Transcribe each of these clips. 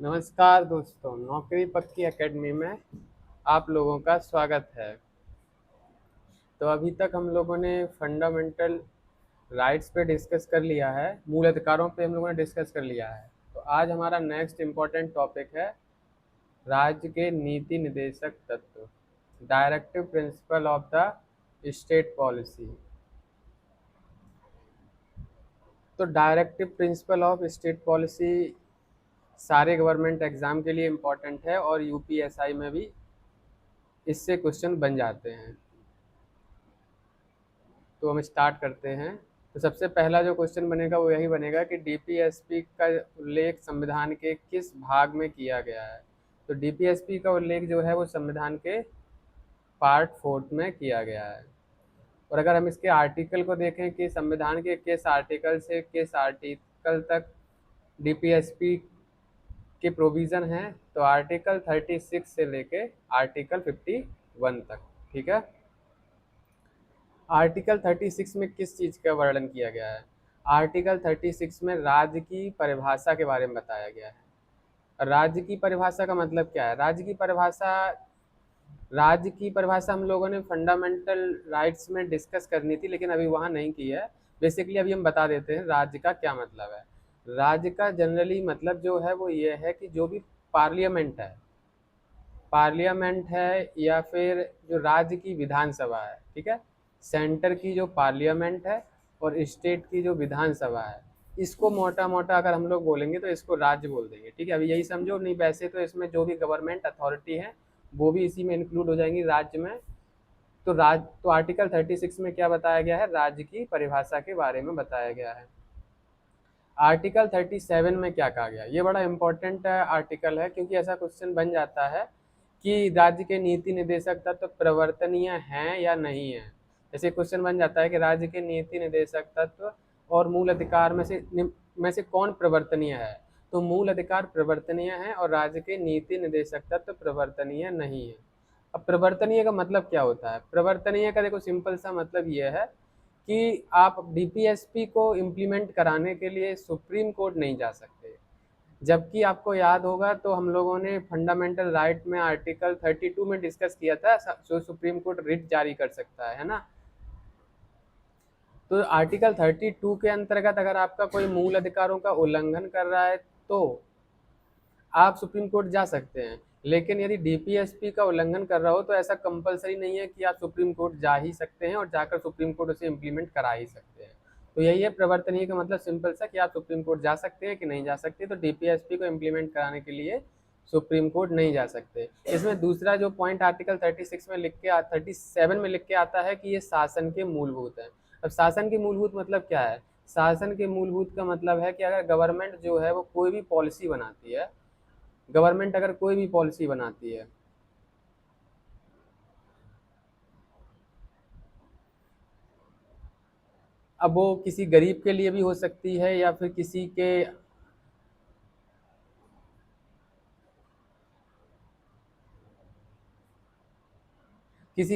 नमस्कार दोस्तों, नौकरी पक्की एकेडमी में आप लोगों का स्वागत है। तो अभी तक हम लोगों ने फंडामेंटल राइट्स पे डिस्कस कर लिया है, मूल अधिकारों पे हम लोगों ने डिस्कस कर लिया है। तो आज हमारा नेक्स्ट इम्पोर्टेंट टॉपिक है राज्य के नीति निर्देशक तत्व, directive principle of the state policy. तो directive principle of state policy सारे गवर्नमेंट एग्जाम के लिए इम्पोर्टेंट है और यूपीएसआई में भी इससे क्वेश्चन बन जाते हैं। तो हम स्टार्ट करते हैं। तो सबसे पहला जो क्वेश्चन बनेगा वो यही बनेगा कि डीपीएसपी का उल्लेख संविधान के किस भाग में किया गया है। तो डीपीएसपी का उल्लेख जो है वो संविधान के पार्ट 4 में किया गया है। और अगर हम इसके आर्टिकल को देखें कि संविधान के किस आर्टिकल से किस आर्टिकल तक डीपीएसपी के प्रोविज़न हैं, तो आर्टिकल 36 से लेके आर्टिकल 51 तक। ठीक है। आर्टिकल 36 में किस चीज़ का वर्णन किया गया है? आर्टिकल 36 में राज्य की परिभाषा के बारे में बताया गया है। राज्य की परिभाषा का मतलब क्या है? राज्य की परिभाषा हम लोगों ने फंडामेंटल राइट्स में डिस्कस करनी थी, लेकिन अभी वहाँ नहीं की है। बेसिकली अभी हम बता देते हैं राज्य का क्या मतलब है। राज्य का जनरली मतलब जो है वो ये है कि जो भी पार्लियामेंट है या फिर जो राज्य की विधानसभा है, ठीक है, सेंटर की जो पार्लियामेंट है और स्टेट की जो विधानसभा है, इसको मोटा मोटा अगर हम लोग बोलेंगे तो इसको राज्य बोल देंगे। ठीक है, अभी यही समझो। नहीं, वैसे तो इसमें जो भी गवर्नमेंट अथॉरिटी है वो भी इसी में इंक्लूड हो जाएंगी, राज्य में। तो आर्टिकल 36 में क्या बताया गया है? राज्य की परिभाषा के बारे में बताया गया है। आर्टिकल 37 में क्या कहा गया? ये बड़ा इंपॉर्टेंट आर्टिकल है, क्योंकि ऐसा क्वेश्चन बन जाता है कि राज्य के नीति निर्देशक तत्व प्रवर्तनीय हैं या नहीं है। जैसे क्वेश्चन बन जाता है कि राज्य के नीति निर्देशक तत्व और मूल अधिकार में से कौन प्रवर्तनीय है। तो मूल अधिकार प्रवर्तनीय है और राज्य के नीति निर्देशक तत्व प्रवर्तनीय नहीं है। अब प्रवर्तनीय का मतलब क्या होता है? प्रवर्तनीय का देखो सिंपल सा मतलब ये है कि आप डीपीएसपी को इम्प्लीमेंट कराने के लिए सुप्रीम कोर्ट नहीं जा सकते। जबकि आपको याद होगा तो हम लोगों ने फंडामेंटल राइट में आर्टिकल 32 में डिस्कस किया था, जो सुप्रीम कोर्ट रिट जारी कर सकता है ना। तो आर्टिकल 32 के अंतर्गत अगर आपका कोई मूल अधिकारों का उल्लंघन कर रहा है तो आप सुप्रीम कोर्ट जा सकते हैं। लेकिन यदि डीपीएसपी का उल्लंघन कर रहा हो तो ऐसा कंपलसरी नहीं है कि आप सुप्रीम कोर्ट जा ही सकते हैं और जाकर सुप्रीम कोर्ट उसे इम्प्लीमेंट करा ही सकते हैं। तो यही है प्रवर्तनीय का मतलब, सिंपल सा, कि आप सुप्रीम कोर्ट जा सकते हैं कि नहीं जा सकते। तो डीपीएसपी को इम्प्लीमेंट कराने के लिए सुप्रीम कोर्ट नहीं जा सकते। इसमें दूसरा जो पॉइंट आर्टिकल 36 में 37 में लिख के आता है कि ये शासन के मूलभूत है। अब शासन के मूलभूत मतलब क्या है? शासन के मूलभूत का मतलब है कि अगर गवर्नमेंट जो है वो कोई भी पॉलिसी बनाती है, गवर्नमेंट अगर कोई भी पॉलिसी बनाती है, अब वो किसी गरीब के लिए भी हो सकती है या फिर किसी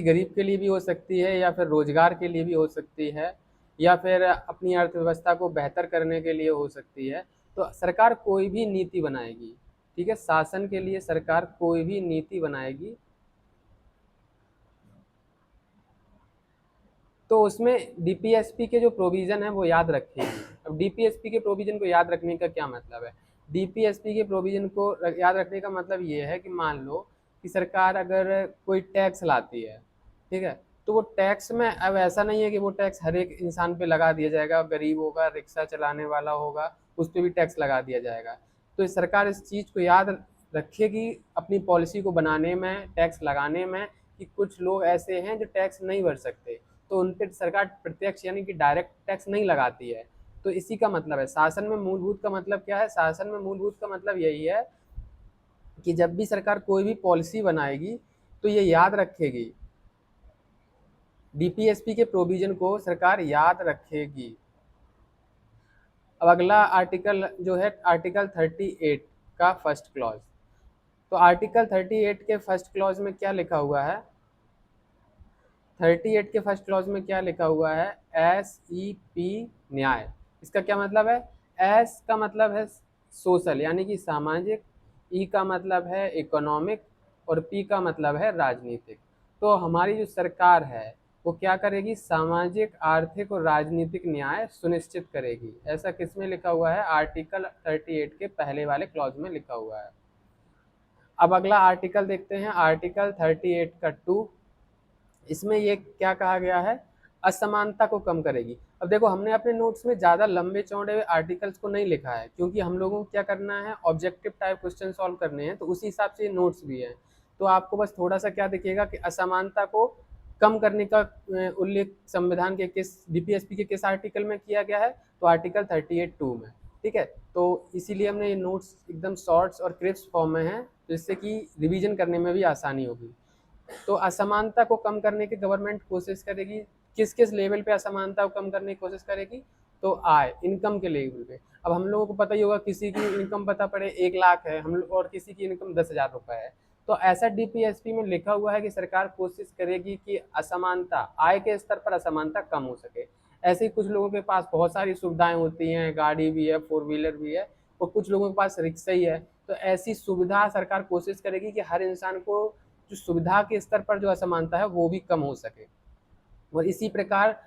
गरीब के लिए भी हो सकती है या फिर रोजगार के लिए भी हो सकती है या फिर अपनी अर्थव्यवस्था को बेहतर करने के लिए हो सकती है। तो सरकार कोई भी नीति बनाएगी, ठीक है, शासन के लिए सरकार कोई भी नीति बनाएगी तो उसमें डीपीएसपी के जो प्रोविज़न है वो याद रखेगी। अब डीपीएसपी के प्रोविज़न को याद रखने का क्या मतलब है? डीपीएसपी के प्रोविज़न को याद रखने का मतलब ये है कि मान लो कि सरकार अगर कोई टैक्स लाती है, ठीक है, तो वो टैक्स में अब ऐसा नहीं है कि वो टैक्स हर एक इंसान पे लगा दिया जाएगा, गरीब होगा, रिक्शा चलाने वाला होगा, उस पर भी टैक्स लगा दिया जाएगा। तो सरकार इस चीज़ को याद रखेगी अपनी पॉलिसी को बनाने में, टैक्स लगाने में, कि कुछ लोग ऐसे हैं जो टैक्स नहीं भर सकते, तो उन पर सरकार प्रत्यक्ष यानी कि डायरेक्ट टैक्स नहीं लगाती है। तो इसी का मतलब है शासन में मूलभूत का मतलब क्या है? शासन में मूलभूत का मतलब यही है कि जब भी सरकार कोई भी पॉलिसी बनाएगी तो ये याद रखेगी, डीपीएसपी के प्रोविजन को सरकार याद रखेगी। अब अगला आर्टिकल जो है आर्टिकल 38 का फर्स्ट क्लॉज। तो आर्टिकल 38 के फर्स्ट क्लॉज में क्या लिखा हुआ है? 38 के फर्स्ट क्लॉज में क्या लिखा हुआ है? SEP न्याय। इसका क्या मतलब है? एस का मतलब है सोशल यानी कि सामाजिक, ई का मतलब है इकोनॉमिक और पी का मतलब है राजनीतिक। तो हमारी जो सरकार है वो क्या करेगी, सामाजिक आर्थिक और राजनीतिक न्याय सुनिश्चित करेगी। ऐसा किसमें लिखा हुआ है, आर्टिकल 38 के पहले वाले क्लॉज में लिखा हुआ है। अब अगला आर्टिकल देखते हैं, आर्टिकल 38 का 2। इसमें ये क्या कहा गया है, असमानता को कम करेगी। अब देखो हमने अपने नोट्स में ज़्यादा लंबे चौड़े आर्टिकल्स को नहीं लिखा है, क्योंकि हम लोगों को क्या करना है, ऑब्जेक्टिव टाइप क्वेश्चन सॉल्व करने हैं, तो उसी हिसाब से ये नोट्स भी हैं। तो आपको बस थोड़ा सा क्या दिखेगा कि असमानता को कम करने का उल्लेख संविधान के किस, डीपीएसपी के किस आर्टिकल में किया गया है, तो आर्टिकल 38(2) में। ठीक है, तो इसीलिए हमने ये नोट्स एकदम शॉर्ट्स और क्रिप्स फॉर्म में हैं, जिससे कि रिवीजन करने में भी आसानी होगी। तो असमानता को कम करने की गवर्नमेंट कोशिश करेगी। किस किस लेवल पे असमानता को कम करने की कोशिश करेगी, तो आय, इनकम के लेवल पे। अब हम लोगों को पता ही होगा, किसी की इनकम पता पड़े 1 लाख है हम और किसी की इनकम 10,000 रुपये है, तो ऐसा डीपीएसपी में लिखा हुआ है कि सरकार कोशिश करेगी कि असमानता, आय के स्तर पर असमानता कम हो सके। ऐसे ही कुछ लोगों के पास बहुत सारी सुविधाएं होती हैं, गाड़ी भी है, 4 व्हीलर भी है, और कुछ लोगों के पास रिक्शा ही है। तो ऐसी सुविधा सरकार कोशिश करेगी कि हर इंसान को जो सुविधा के स्तर पर जो असमानता है वो भी कम हो सके। और इसी प्रकार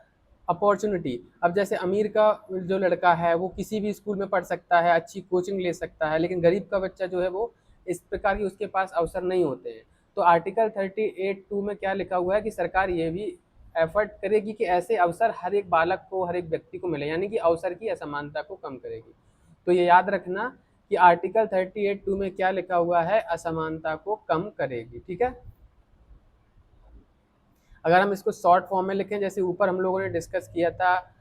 अपॉर्चुनिटी, अब जैसे अमीर का जो लड़का है वो किसी भी स्कूल में पढ़ सकता है, अच्छी कोचिंग ले सकता है, लेकिन गरीब का बच्चा जो है वो इस प्रकार की उसके पास अवसर नहीं होते हैं। तो आर्टिकल 38(2) में क्या लिखा हुआ है कि सरकार ये भी एफर्ट करेगी कि ऐसे अवसर हर एक बालक को, हर एक व्यक्ति को मिले, यानी कि अवसर की असमानता को कम करेगी। तो ये याद रखना कि आर्टिकल 38(2) में क्या लिखा हुआ है, असमानता को कम करेगी। ठीक है, अगर हम इसको शॉर्ट फॉर्म में लिखें, जैसे ऊपर हम लोगों ने डिस्कस किया था,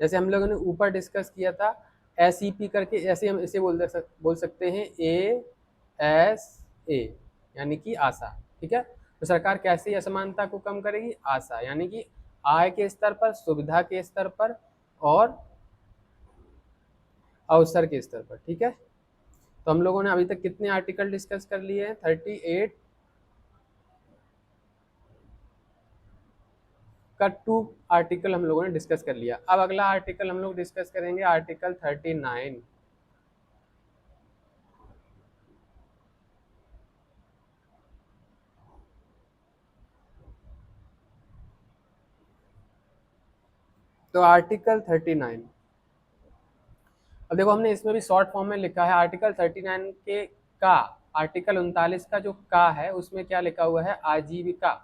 जैसे हम लोगों ने ऊपर डिस्कस किया था SEP करके, ऐसे हम इसे बोल सकते हैं ASA, यानी कि आशा। ठीक है, तो सरकार कैसे असमानता को कम करेगी, आशा, यानी कि आय के स्तर पर, सुविधा के स्तर पर और अवसर के स्तर पर। ठीक है, तो हम लोगों ने अभी तक कितने आर्टिकल डिस्कस कर लिए हैं, 38 का 2 आर्टिकल हम लोगों ने डिस्कस कर लिया। अब अगला आर्टिकल हम लोग डिस्कस करेंगे, आर्टिकल 39। तो आर्टिकल 39, अब देखो हमने इसमें भी शॉर्ट फॉर्म में लिखा है, आर्टिकल 39 के का, आर्टिकल 39 का जो का है उसमें क्या लिखा हुआ है, आजीविका,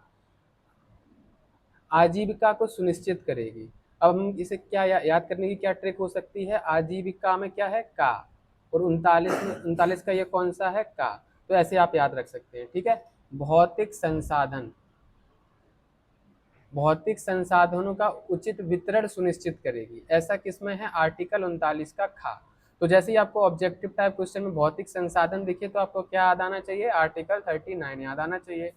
आजीविका को सुनिश्चित करेगी। अब हम इसे क्या याद करने की क्या ट्रिक हो सकती है, आजीविका में क्या है, का, और 39 में, 39 का ये कौन सा है, का। तो ऐसे आप याद रख सकते हैं। ठीक है, भौतिक संसाधन, भौतिक संसाधनों का उचित वितरण सुनिश्चित करेगी। ऐसा किसमें है, आर्टिकल 39 का खा। तो जैसे ही आपको ऑब्जेक्टिव टाइप क्वेश्चन में भौतिक संसाधन दिखे तो आपको क्या याद आना चाहिए, आर्टिकल 39 याद आना चाहिए।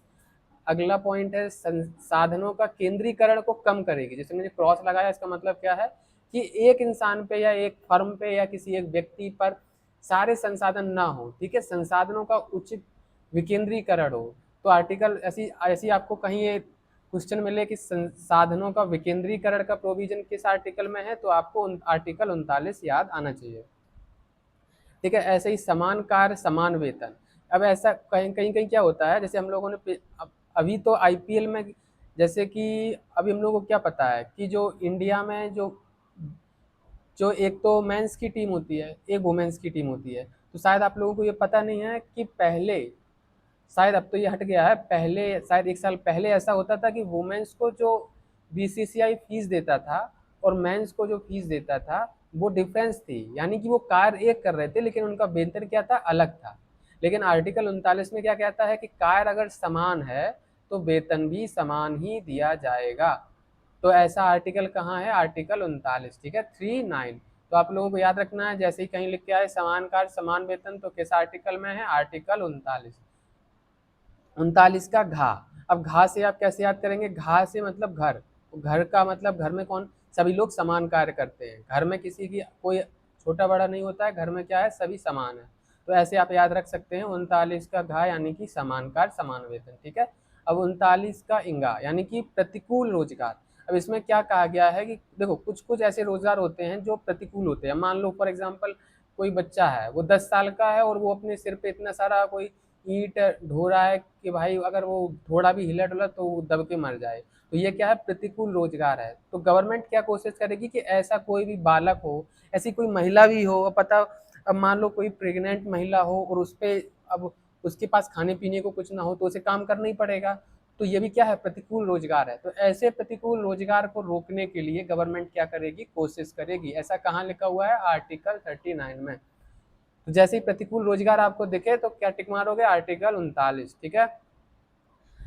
अगला पॉइंट है संसाधनों का केंद्रीकरण को कम करेगी। जैसे मैंने क्रॉस लगाया, इसका मतलब क्या है कि एक इंसान पे या एक फर्म पे या किसी एक व्यक्ति पर सारे संसाधन ना हो। ठीक है, संसाधनों का उचित विकेंद्रीकरण हो। तो आर्टिकल ऐसी ऐसी आपको कहीं ये क्वेश्चन मिले कि संसाधनों का विकेंद्रीकरण का प्रोविजन किस आर्टिकल में है, तो आपको आर्टिकल 39 याद आना चाहिए। ठीक है, ऐसे ही समान कार्य समान वेतन। अब ऐसा कहीं कहीं कहीं क्या होता है, जैसे हम लोगों ने अभी तो आईपीएल में, जैसे कि अभी हम लोगों को क्या पता है कि जो इंडिया में जो जो एक तो मेंस की टीम होती है, एक वुमेन्स की टीम होती है। तो शायद आप लोगों को ये पता नहीं है कि पहले, शायद अब तो ये हट गया है, पहले शायद 1 साल पहले ऐसा होता था कि वुमेन्स को जो बीसीसीआई फीस देता था और मेंस को जो फीस देता था वो डिफरेंस थी, यानी कि वो कार्य एक कर रहे थे लेकिन उनका वेतन क्या था, अलग था। लेकिन आर्टिकल 39 में क्या कहता है कि कार्य अगर समान है तो वेतन भी समान ही दिया जाएगा। तो ऐसा आर्टिकल कहाँ है, आर्टिकल 39। ठीक है, 39। तो आप लोगों को याद रखना है, जैसे ही कहीं लिख के आए समान कार्य समान वेतन, तो किस आर्टिकल में है, आर्टिकल 39। 39 का घा। अब घा से आप कैसे याद करेंगे, घा से मतलब घर, घर का मतलब घर में कौन, सभी लोग समान कार्य करते हैं, घर में किसी की कोई छोटा बड़ा नहीं होता है, घर में क्या है, सभी समान है। तो ऐसे आप याद रख सकते हैं 39 का घा, यानी कि समान कार्य समान वेतन। ठीक है, अब 39 का इंगा, यानी कि प्रतिकूल रोजगार। अब इसमें क्या कहा गया है कि देखो कुछ कुछ ऐसे रोजगार होते हैं जो प्रतिकूल होते हैं। मान लो फॉर एग्जाम्पल कोई बच्चा है, वो 10 साल का है और वो अपने सिर पे इतना सारा कोई ईंट ढो रहा है कि भाई अगर वो थोड़ा भी हिला डुला तो वो दब के मर जाए, तो ये क्या है, प्रतिकूल रोजगार है। तो गवर्नमेंट क्या कोशिश करेगी कि ऐसा कोई भी बालक हो, ऐसी कोई महिला भी हो, पता अब मान लो कोई प्रेग्नेंट महिला हो और उस पे अब उसके पास खाने पीने को कुछ ना हो तो उसे काम करना ही पड़ेगा, तो ये भी क्या है, प्रतिकूल रोजगार है। तो ऐसे प्रतिकूल रोजगार को रोकने के लिए गवर्नमेंट क्या करेगी, कोशिश करेगी। ऐसा कहाँ लिखा हुआ है, आर्टिकल 39 में। तो जैसे ही प्रतिकूल रोजगार आपको दिखे तो क्या टिक मारोगे, आर्टिकल 39, ठीक है।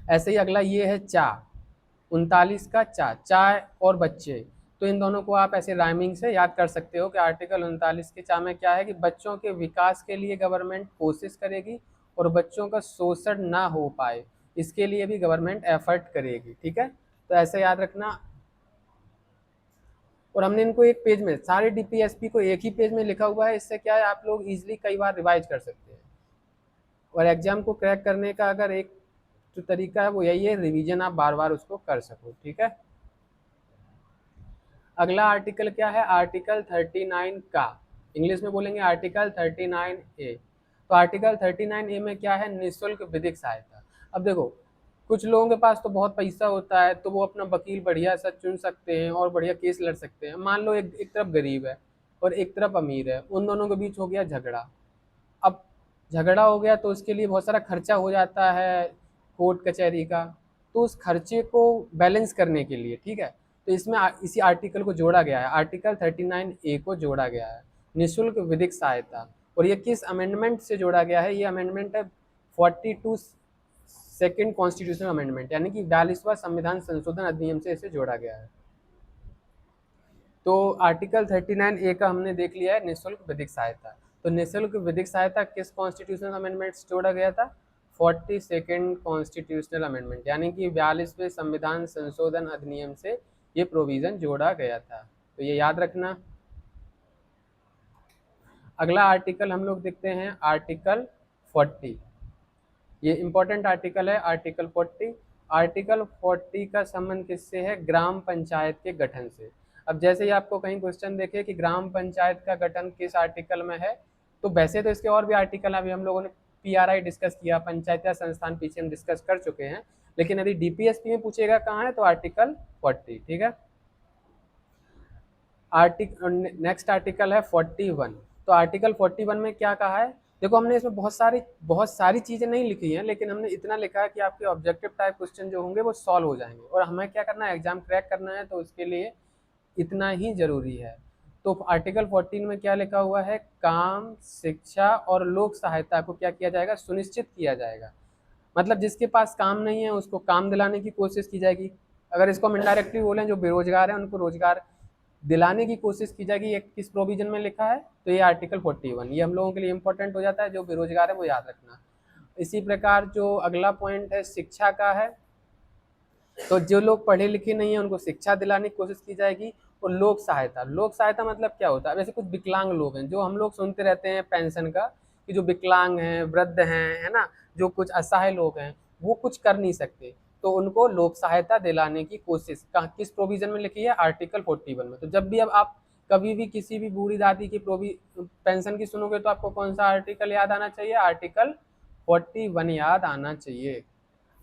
ऐसे ही अगला ये है चा, 39 का चा, चाय और बच्चे। तो इन दोनों को आप ऐसे राइमिंग से याद कर सकते हो कि आर्टिकल 39 के चा में क्या है कि बच्चों के विकास के लिए गवर्नमेंट कोशिश करेगी और बच्चों का शोषण ना हो पाए इसके लिए भी गवर्नमेंट एफर्ट करेगी, ठीक है। तो ऐसे याद रखना। और हमने इनको एक पेज में, सारे डीपीएसपी को एक ही पेज में लिखा हुआ है, इससे क्या है आप लोग इजिली कई बार रिवाइज कर सकते हैं। और एग्जाम को क्रैक करने का अगर एक जो तरीका है वो यही है, रिवीजन आप बार बार उसको कर सको, ठीक है। अगला आर्टिकल क्या है, आर्टिकल 39 का, इंग्लिश में बोलेंगे आर्टिकल 39A। तो आर्टिकल 39A में क्या है, निःशुल्क विधिक सहायता। अब देखो कुछ लोगों के पास तो बहुत पैसा होता है तो वो अपना वकील बढ़िया सा चुन सकते हैं और बढ़िया केस लड़ सकते हैं। मान लो एक तरफ गरीब है और एक तरफ अमीर है, उन दोनों के बीच हो गया झगड़ा। अब झगड़ा हो गया तो उसके लिए बहुत सारा खर्चा हो जाता है कोर्ट कचहरी का, तो उस खर्चे को बैलेंस करने के लिए, ठीक है, तो इसमें इसी आर्टिकल को जोड़ा गया है, आर्टिकल 39A को जोड़ा गया है, निःशुल्क विधिक सहायता। और ये किस अमेंडमेंट से जोड़ा गया है, ये अमेंडमेंट है 42 सेकेंड कॉन्स्टिट्यूशनल अमेंडमेंट, यानी कि 42वां संविधान संशोधन अधिनियम से इसे जोड़ा गया है। तो आर्टिकल 39A का हमने देख लिया है, निःशुल्क विधिक सहायता। तो निःशुल्क विधिक सहायता किस कॉन्स्टिट्यूशनल अमेंडमेंट से जोड़ा गया था, 42nd कॉन्स्टिट्यूशनल अमेंडमेंट, यानी कि 42वें संविधान संशोधन अधिनियम से ये प्रोविजन जोड़ा गया था। तो ये याद रखना। अगला आर्टिकल हम लोग देखते हैं, आर्टिकल 40। ये इंपॉर्टेंट आर्टिकल है, आर्टिकल 40। आर्टिकल 40 का संबंध किससे है, ग्राम पंचायत के गठन से। अब जैसे ही आपको कहीं क्वेश्चन देखे कि ग्राम पंचायत का गठन किस आर्टिकल में है, तो वैसे तो इसके और भी आर्टिकल अभी हम लोगों ने पीआरआई डिस्कस किया, पंचायती संस्थान पीछे हम डिस्कस कर चुके हैं, लेकिन यदि डीपीएसपी में पूछेगा कहाँ है तो आर्टिकल 40, ठीक है। आर्टिकल नेक्स्ट आर्टिकल है 41। तो आर्टिकल 41 में क्या कहा है, देखो हमने इसमें बहुत सारी चीजें नहीं लिखी हैं, लेकिन हमने इतना लिखा है कि आपके ऑब्जेक्टिव टाइप क्वेश्चन जो होंगे वो सॉल्व हो जाएंगे, और हमें क्या करना है, एग्जाम क्रैक करना है, तो उसके लिए इतना ही जरूरी है। तो आर्टिकल 14 में क्या लिखा हुआ है, काम, शिक्षा और लोक सहायता को क्या किया जाएगा, सुनिश्चित किया जाएगा। मतलब जिसके पास काम नहीं है उसको काम दिलाने की कोशिश की जाएगी। अगर इसको हम इनडायरेक्टली बोलें, जो बेरोजगार हैं उनको रोजगार दिलाने की कोशिश की जाएगी। ये किस प्रोविजन में लिखा है, तो ये आर्टिकल 41, ये हम लोगों के लिए इंपॉर्टेंट हो जाता है, जो बेरोजगार है वो याद रखना। इसी प्रकार जो अगला पॉइंट है शिक्षा का है, तो जो लोग पढ़े लिखे नहीं है उनको शिक्षा दिलाने की कोशिश की जाएगी। और लोक सहायता, लोक सहायता मतलब क्या होता है, वैसे कुछ विकलांग लोग हैं जो हम लोग सुनते रहते हैं पेंशन का, कि जो विकलांग हैं, वृद्ध हैं, है ना, जो कुछ असहाय लोग हैं, वो कुछ कर नहीं सकते, तो उनको लोक सहायता दिलाने की कोशिश किस प्रोविजन में लिखी है, आर्टिकल 41 में। तो जब भी अब आप कभी भी किसी भी बूढ़ी दादी की पेंशन की सुनोगे तो आपको कौन सा आर्टिकल याद आना चाहिए, आर्टिकल 41 याद आना चाहिए।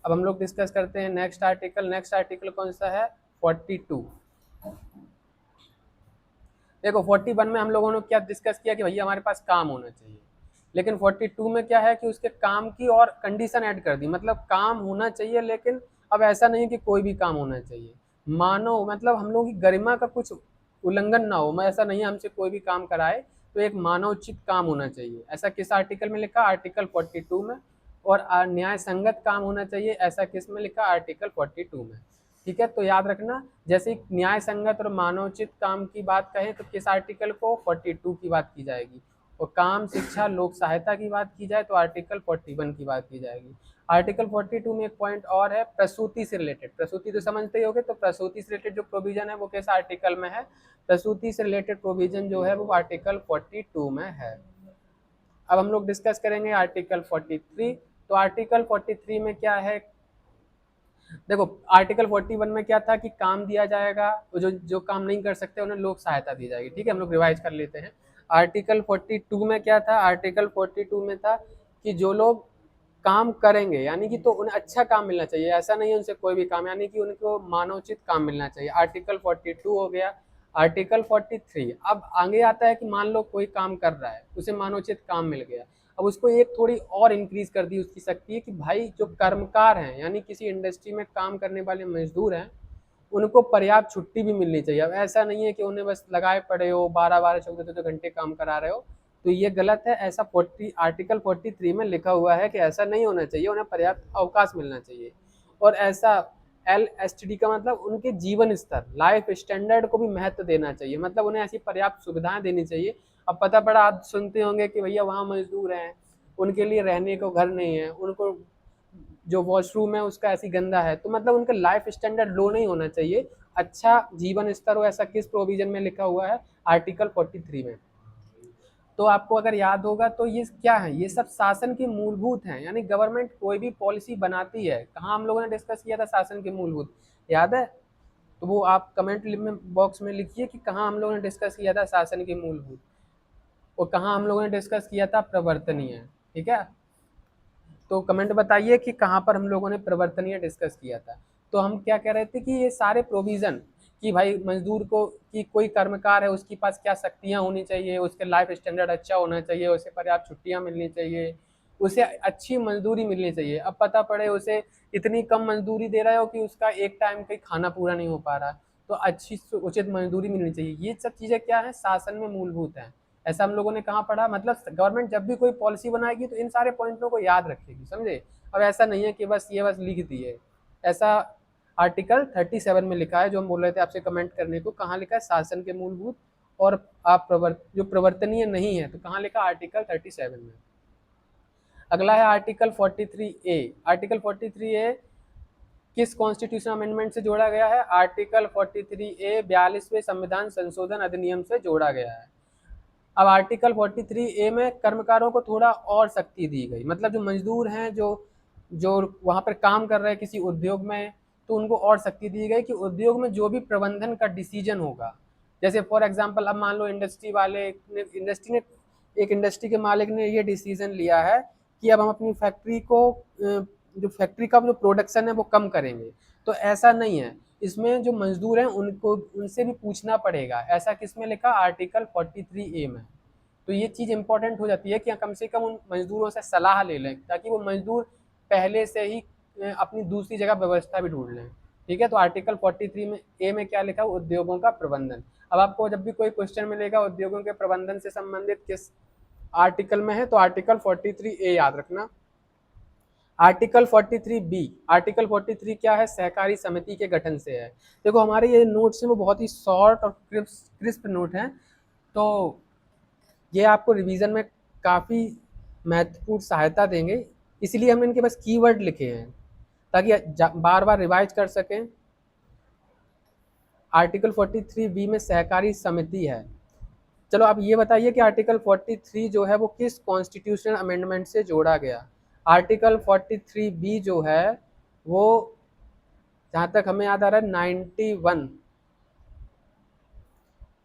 अब हम लोग डिस्कस करते हैं नेक्स्ट आर्टिकल। नेक्स्ट आर्टिकल कौन सा है, 42। देखो 41 में हम लोगों ने क्या डिस्कस किया कि भैया हमारे पास काम होना चाहिए, लेकिन 42 में क्या है कि उसके काम की और कंडीशन ऐड कर दी, मतलब काम होना चाहिए, लेकिन अब ऐसा नहीं कि कोई भी काम होना चाहिए, मानो मतलब हम लोगों की गरिमा का कुछ उल्लंघन ना हो, मैं ऐसा नहीं है हमसे कोई भी काम कराए, तो एक मानवोचित काम होना चाहिए। ऐसा किस आर्टिकल में लिखा, आर्टिकल 42 में। और न्याय संगत काम होना चाहिए, ऐसा किस में लिखा, आर्टिकल 42 में, ठीक है। तो याद रखना, जैसे न्याय संगत और मानवोचित काम की बात कहें तो किस आर्टिकल को, 42 की बात की जाएगी। और काम, शिक्षा, लोक सहायता की बात की जाए तो आर्टिकल 41 की बात की जाएगी। आर्टिकल 42 में एक पॉइंट और है, प्रसूति से रिलेटेड। प्रसूति तो समझते ही होगे, तो प्रसूति से रिलेटेड जो प्रोविजन है वो किस आर्टिकल में है, प्रसूति से रिलेटेड प्रोविजन जो है वो आर्टिकल 42 में है। अब हम लोग डिस्कस करेंगे आर्टिकल 43। तो आर्टिकल 43 में क्या है, देखो आर्टिकल 41 में क्या था कि काम दिया जाएगा, जो जो काम नहीं कर सकते उन्हें लोक सहायता दी जाएगी। ठीक है, हम लोग रिवाइज कर लेते हैं। आर्टिकल 42 में क्या था, आर्टिकल 42 में था कि जो लोग काम करेंगे यानी कि तो उन्हें अच्छा काम मिलना चाहिए, ऐसा नहीं है उनसे कोई भी काम, यानी कि उनको मानवोचित काम मिलना चाहिए। आर्टिकल 42 हो गया। आर्टिकल 43 अब आगे आता है कि मान लो कोई काम कर रहा है, उसे मानवोचित काम मिल गया, अब उसको एक थोड़ी और इंक्रीज कर दी उसकी शक्ति कि भाई जो कर्मकार हैं यानी किसी इंडस्ट्री में काम करने वाले मजदूर हैं, उनको पर्याप्त छुट्टी भी मिलनी चाहिए। अब ऐसा नहीं है कि उन्हें बस लगाए पड़े हो, 12-12 14-14 घंटे काम करा रहे हो, तो ये गलत है। ऐसा 40 आर्टिकल 43 में लिखा हुआ है कि ऐसा नहीं होना चाहिए, उन्हें पर्याप्त अवकाश मिलना चाहिए। और ऐसा LSTD का मतलब उनके जीवन स्तर, लाइफ स्टैंडर्ड को भी महत्व देना चाहिए, मतलब उन्हें ऐसी पर्याप्त सुविधाएं देनी चाहिए। अब पता पड़ा आप सुनते होंगे कि भैया वहाँ मजदूर हैं, उनके लिए रहने को घर नहीं है, उनको जो वॉशरूम है उसका ऐसी गंदा है, तो मतलब उनका लाइफ स्टैंडर्ड लो नहीं होना चाहिए, अच्छा जीवन स्तर हो। ऐसा किस प्रोविजन में लिखा हुआ है, आर्टिकल 43 में। तो आपको अगर याद होगा तो ये क्या है, ये सब शासन के मूलभूत हैं, यानी गवर्नमेंट कोई भी पॉलिसी बनाती है, कहाँ हम लोगों ने डिस्कस किया था शासन के मूलभूत, याद है? तो वो आप कमेंट में बॉक्स में लिखिए कि कहाँ हम लोगों ने डिस्कस किया था शासन के मूलभूत, और कहाँ हम लोगों ने डिस्कस किया था प्रवर्तनीय। ठीक है, तो कमेंट बताइए कि कहाँ पर हम लोगों ने प्रवर्तनीय डिस्कस किया था। तो हम क्या कह रहे थे कि ये सारे प्रोविज़न कि भाई मजदूर को कि कोई कर्मकार है उसके पास क्या शक्तियाँ होनी चाहिए, उसके लाइफ स्टैंडर्ड अच्छा होना चाहिए, उसे पर्याप्त छुट्टियाँ मिलनी चाहिए, उसे अच्छी मजदूरी मिलनी चाहिए। अब पता पड़े उसे इतनी कम मजदूरी दे रहे हो कि उसका एक टाइम का खाना पूरा नहीं हो पा रहा, तो अच्छी उचित मजदूरी मिलनी चाहिए। ये सब चीज़ें क्या है, शासन में मूलभूत हैं। ऐसा हम लोगों ने कहाँ पढ़ा, मतलब गवर्नमेंट जब भी कोई पॉलिसी बनाएगी तो इन सारे पॉइंटों को याद रखेगी, समझे? अब ऐसा नहीं है कि बस ये बस लिख दिए, ऐसा आर्टिकल 37 में लिखा है, जो हम बोल रहे थे आपसे कमेंट करने को, कहाँ लिखा है, शासन के मूलभूत और आप जो प्रवर्तनीय नहीं है, तो कहाँ लिखा, आर्टिकल 37 में। अगला है आर्टिकल 43A। आर्टिकल 43A किस कॉन्स्टिट्यूशन अमेंडमेंट से जोड़ा गया है, आर्टिकल 43A 42वें संविधान संशोधन अधिनियम से जोड़ा गया है। अब आर्टिकल 43A में कर्मकारों को थोड़ा और शक्ति दी गई, मतलब जो मजदूर हैं, जो जो वहाँ पर काम कर रहे हैं किसी उद्योग में, तो उनको और शक्ति दी गई कि उद्योग में जो भी प्रबंधन का डिसीजन होगा, जैसे फॉर एग्जांपल अब मान लो इंडस्ट्री वाले ने एक इंडस्ट्री के मालिक ने ये डिसीजन लिया है कि अब हम अपनी फैक्ट्री को जो फैक्ट्री का जो प्रोडक्शन है वो कम करेंगे, तो ऐसा नहीं है, इसमें जो मजदूर हैं उनको उनसे भी पूछना पड़ेगा। ऐसा किसमें लिखा, आर्टिकल 43A में। तो ये चीज़ इंपॉर्टेंट हो जाती है कि कम से कम उन मजदूरों से सलाह ले लें, ताकि वो मजदूर पहले से ही अपनी दूसरी जगह व्यवस्था भी ढूंढ लें। ठीक है, तो आर्टिकल 43 में ए में क्या लिखा, उद्योगों का प्रबंधन। अब आपको जब भी कोई क्वेश्चन मिलेगा उद्योगों के प्रबंधन से संबंधित किस आर्टिकल में है, तो आर्टिकल 43A याद रखना। आर्टिकल 43B, आर्टिकल 43 क्या है, सहकारी समिति के गठन से है। देखो हमारे ये नोट्स हैं वो बहुत ही शॉर्ट और क्रिस्प नोट हैं, तो ये आपको रिवीजन में काफ़ी महत्वपूर्ण सहायता देंगे, इसलिए हमने इनके बस कीवर्ड लिखे हैं ताकि बार बार रिवाइज कर सकें। आर्टिकल 43B में सहकारी समिति है। चलो आप ये बताइए कि आर्टिकल 43 जो है वो किस कॉन्स्टिट्यूशनल अमेंडमेंट से जोड़ा गया। आर्टिकल 43B जो है वो जहाँ तक हमें याद आ रहा है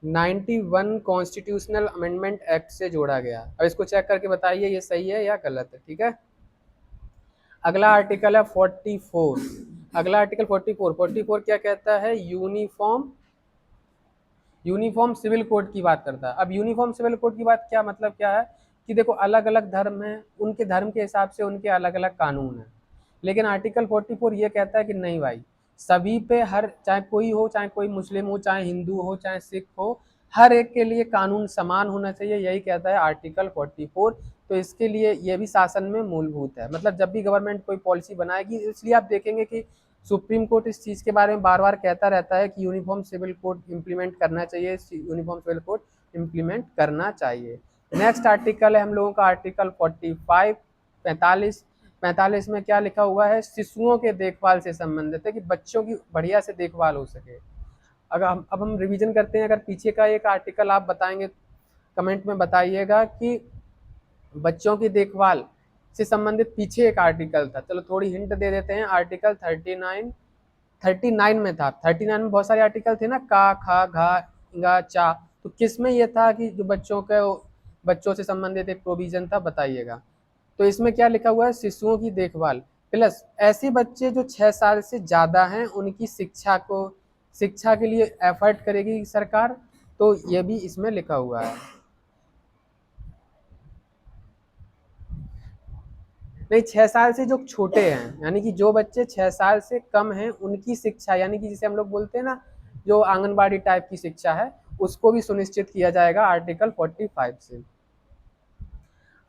91 कॉन्स्टिट्यूशनल अमेंडमेंट एक्ट से जोड़ा गया। अब इसको चेक करके बताइए ये सही है या गलत है। ठीक है, अगला आर्टिकल है 44। अगला आर्टिकल 44 क्या कहता है, यूनिफॉर्म सिविल कोड की बात करता है। अब यूनिफॉर्म सिविल कोड की बात क्या मतलब क्या है कि देखो अलग अलग धर्म हैं, उनके धर्म के हिसाब से उनके अलग अलग कानून हैं, लेकिन आर्टिकल 44 ये कहता है कि नहीं भाई, सभी पे हर, चाहे कोई हो, चाहे कोई मुस्लिम हो, चाहे हिंदू हो, चाहे सिख हो, हर एक के लिए कानून समान होना चाहिए, यही कहता है आर्टिकल 44। तो इसके लिए ये भी शासन में मूलभूत है, मतलब जब भी गवर्नमेंट कोई पॉलिसी बनाएगी, इसलिए आप देखेंगे कि सुप्रीम कोर्ट इस चीज़ के बारे में बार बार कहता रहता है कि यूनिफॉर्म सिविल कोड इम्प्लीमेंट करना चाहिए, यूनिफॉर्म सिविल कोड इम्प्लीमेंट करना चाहिए। नेक्स्ट आर्टिकल है हम लोगों का आर्टिकल 45 45 में क्या लिखा हुआ है, शिशुओं के देखभाल से संबंधित है कि बच्चों की बढ़िया से देखभाल हो सके। अगर अब हम रिवीजन करते हैं, अगर पीछे का एक आर्टिकल आप बताएंगे कमेंट में बताइएगा कि बच्चों की देखभाल से संबंधित पीछे एक आर्टिकल था, चलो थोड़ी हिंट दे देते हैं। आर्टिकल 39 में था। 39 में बहुत सारे आर्टिकल थे ना, का, खा, घा, गा, चा। तो किस में ये था कि जो बच्चों से संबंधित एक प्रोविजन था, बताइएगा। तो इसमें क्या लिखा हुआ है, शिशुओं की देखभाल प्लस ऐसे बच्चे जो 6 साल से ज्यादा हैं उनकी शिक्षा के लिए एफर्ट करेगी सरकार। तो ये भी इसमें लिखा हुआ है। नहीं, 6 साल से जो छोटे हैं, यानी कि जो बच्चे 6 साल से कम हैं उनकी शिक्षा, यानी कि जिसे हम लोग बोलते हैं ना, जो आंगनबाड़ी टाइप की शिक्षा है, उसको भी सुनिश्चित किया जाएगा आर्टिकल 45 से।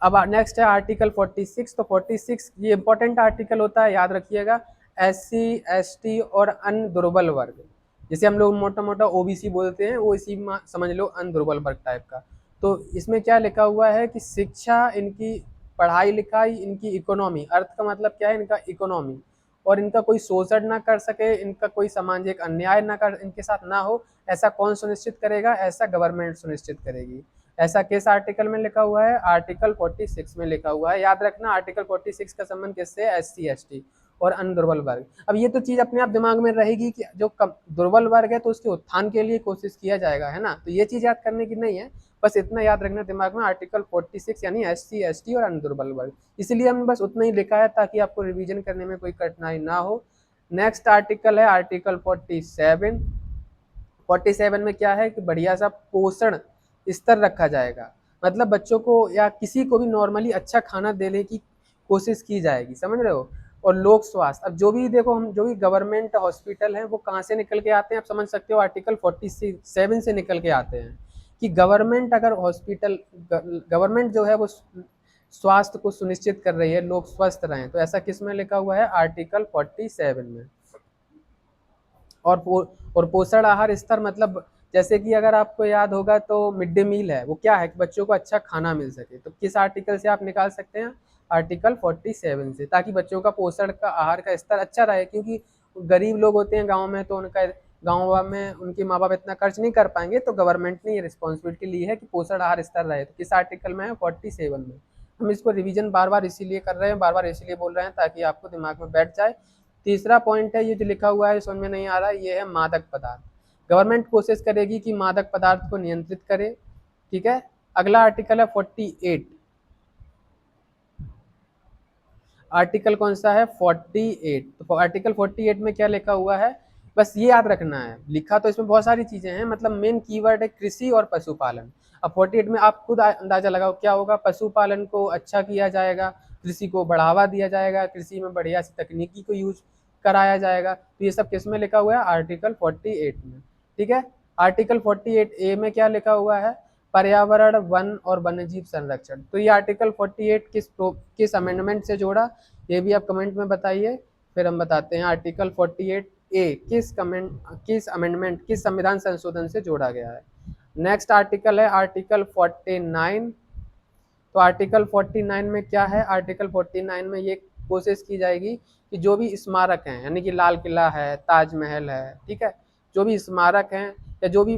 अब नेक्स्ट है आर्टिकल 46। तो 46 ये इंपॉर्टेंट आर्टिकल होता है, याद रखिएगा। SC ST और अन्य दुर्बल वर्ग, जिसे हम लोग मोटा मोटा OBC बोलते हैं, वो इसी में समझ लो अन्य दुर्बल वर्ग टाइप का। तो इसमें क्या लिखा हुआ है कि शिक्षा, इनकी पढ़ाई लिखाई, इनकी इकोनॉमी, अर्थ का मतलब क्या है, इनका इकोनॉमी, और इनका कोई शोषण ना कर सके, इनका कोई सामाजिक अन्याय ना कर इनके साथ ना हो, ऐसा कौन सुनिश्चित करेगा, ऐसा गवर्नमेंट सुनिश्चित करेगी। ऐसा किस आर्टिकल में लिखा हुआ है, आर्टिकल 46 में लिखा हुआ है। याद रखना, आर्टिकल 46 का संबंध किससे है, SC ST और अन्य दुर्बल वर्ग। अब ये तो चीज अपने आप दिमाग में रहेगी कि जो दुर्बल वर्ग है तो उसके उत्थान के लिए कोशिश किया जाएगा, है ना। तो ये चीज याद करने की नहीं है, बस इतना याद रखना दिमाग में, आर्टिकल 46 यानी SC ST और अन्य दुर्बल वर्ग। इसलिए हमने बस उतना ही लिखा है ताकि आपको रिवीजन करने में कोई कठिनाई ना हो। नेक्स्ट आर्टिकल है आर्टिकल 47। 47 में क्या है कि बढ़िया सा पोषण स्तर रखा जाएगा, मतलब बच्चों को या किसी को भी नॉर्मली अच्छा खाना देने की कोशिश की जाएगी, समझ रहे हो। और लोक स्वास्थ्य, अब जो भी देखो, हम जो भी गवर्नमेंट हॉस्पिटल हैं वो कहाँ से निकल के आते हैं, आप समझ सकते हो, आर्टिकल 47 से निकल के आते हैं। कि गवर्नमेंट अगर हॉस्पिटल, गवर्नमेंट जो है वो स्वास्थ्य को सुनिश्चित कर रही है, लोग स्वस्थ रहें, तो ऐसा किस में लिखा हुआ है, आर्टिकल 47 में। और पोषण आहार स्तर, मतलब जैसे कि अगर आपको याद होगा तो मिड डे मील है, वो क्या है कि बच्चों को अच्छा खाना मिल सके। तो किस आर्टिकल से आप निकाल सकते हैं, आर्टिकल 47 से, ताकि बच्चों का पोषण का आहार का स्तर अच्छा रहे। क्योंकि गरीब लोग होते हैं गाँव में, तो उनका गाँव में उनके माँ बाप इतना खर्च नहीं कर पाएंगे, तो गवर्नमेंट ने ये रिस्पॉन्सिबिलिटी ली है कि पोषण आहार स्तर रहे। तो किस आर्टिकल में है, 47 में। हम इसको रिवीजन बार बार इसीलिए कर रहे हैं, बार बार इसीलिए बोल रहे हैं ताकि आपको दिमाग में बैठ जाए। तीसरा पॉइंट है, ये जो लिखा हुआ है समझ में नहीं आ रहा, ये है मादक पदार्थ। गवर्नमेंट कोशिश करेगी कि मादक पदार्थ को नियंत्रित करे, ठीक है। अगला आर्टिकल है 48। आर्टिकल कौन सा है, 48। तो आर्टिकल 48 में क्या लिखा हुआ है, बस ये याद रखना है। लिखा तो इसमें बहुत सारी चीजें हैं, मतलब मेन कीवर्ड है कृषि और पशुपालन। अब 48 में आप खुद अंदाजा लगाओ क्या होगा, पशुपालन को अच्छा किया जाएगा, कृषि को बढ़ावा दिया जाएगा, कृषि में बढ़िया सी तकनीकी को यूज कराया जाएगा। तो ये सब किस में लिखा हुआ है, आर्टिकल 48 में, ठीक है। आर्टिकल 48A में क्या लिखा हुआ है, पर्यावरण, वन और वन्यजीव संरक्षण। तो ये आर्टिकल 48 किस अमेंडमेंट से जोड़ा, ये भी आप कमेंट में बताइए, फिर हम बताते हैं। आर्टिकल 48A किस अमेंडमेंट, किस संविधान संशोधन से जोड़ा गया है। नेक्स्ट आर्टिकल है आर्टिकल 49। तो आर्टिकल 49 में क्या है, आर्टिकल 49 में ये कोशिश की जाएगी कि जो भी स्मारक हैं, यानी कि लाल किला है, ताजमहल है, ठीक है, जो भी स्मारक हैं या जो भी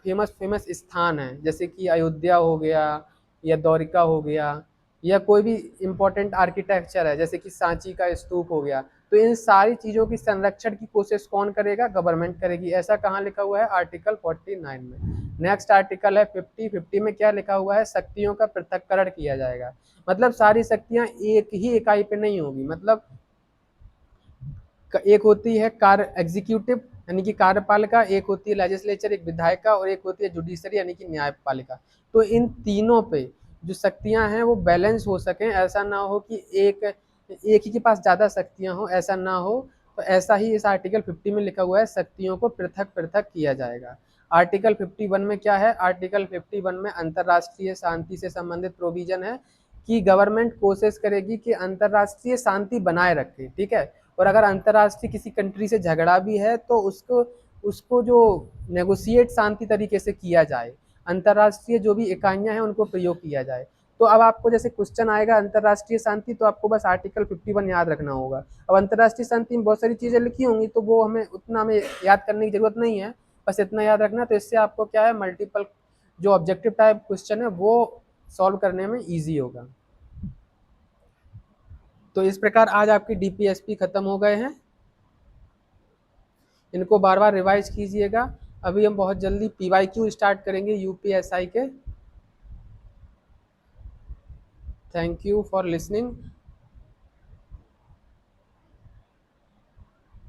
फेमस फेमस स्थान है, जैसे कि अयोध्या हो गया या द्वारिका हो गया, या कोई भी इम्पोर्टेंट आर्किटेक्चर है जैसे कि सांची का स्तूप हो गया, तो इन सारी चीज़ों की संरक्षण की कोशिश कौन करेगा, गवर्नमेंट करेगी। ऐसा कहाँ लिखा हुआ है, आर्टिकल 49 में। नेक्स्ट आर्टिकल है 50 में क्या लिखा हुआ है, शक्तियों का पृथक्करण किया जाएगा। मतलब सारी शक्तियां एक ही इकाई पे नहीं होगी, मतलब एक होती है कार्य एग्जीक्यूटिव यानी कि कार्यपालिका, एक होती है लेजिस्लेचर एक विधायिका, और एक होती है जुडिशरी यानी कि न्यायपालिका। तो इन तीनों पे जो शक्तियां हैं वो बैलेंस हो सकें, ऐसा ना हो कि एक ही के पास ज़्यादा शक्तियां हो, ऐसा ना हो। तो ऐसा ही इस आर्टिकल 50 में लिखा हुआ है, शक्तियों को पृथक पृथक किया जाएगा। आर्टिकल 51 में क्या है, आर्टिकल 51 में अंतर्राष्ट्रीय शांति से संबंधित प्रोविजन है कि गवर्नमेंट कोशिश करेगी कि अंतर्राष्ट्रीय शांति बनाए रखे, ठीक है। और अगर अंतर्राष्ट्रीय किसी कंट्री से झगड़ा भी है तो उसको उसको जो नेगोशिएट शांति तरीके से किया जाए, अंतर्राष्ट्रीय जो भी इकाइयां हैं उनको प्रयोग किया जाए। तो अब आपको जैसे क्वेश्चन आएगा अंतर्राष्ट्रीय शांति, तो आपको बस आर्टिकल 51 याद रखना होगा। अब अंतर्राष्ट्रीय शांति में बहुत सारी चीज़ें लिखी होंगी, तो वो हमें याद करने की जरूरत नहीं है, बस इतना याद रखना। तो इससे आपको क्या है, मल्टीपल जो ऑब्जेक्टिव टाइप क्वेश्चन है वो सॉल्व करने में ईजी होगा। तो इस प्रकार आज आपकी डीपीएसपी खत्म हो गए हैं, इनको बार बार रिवाइज कीजिएगा। अभी हम बहुत जल्दी पीवाईक्यू स्टार्ट करेंगे यूपीएसआई के। Thank you for listening.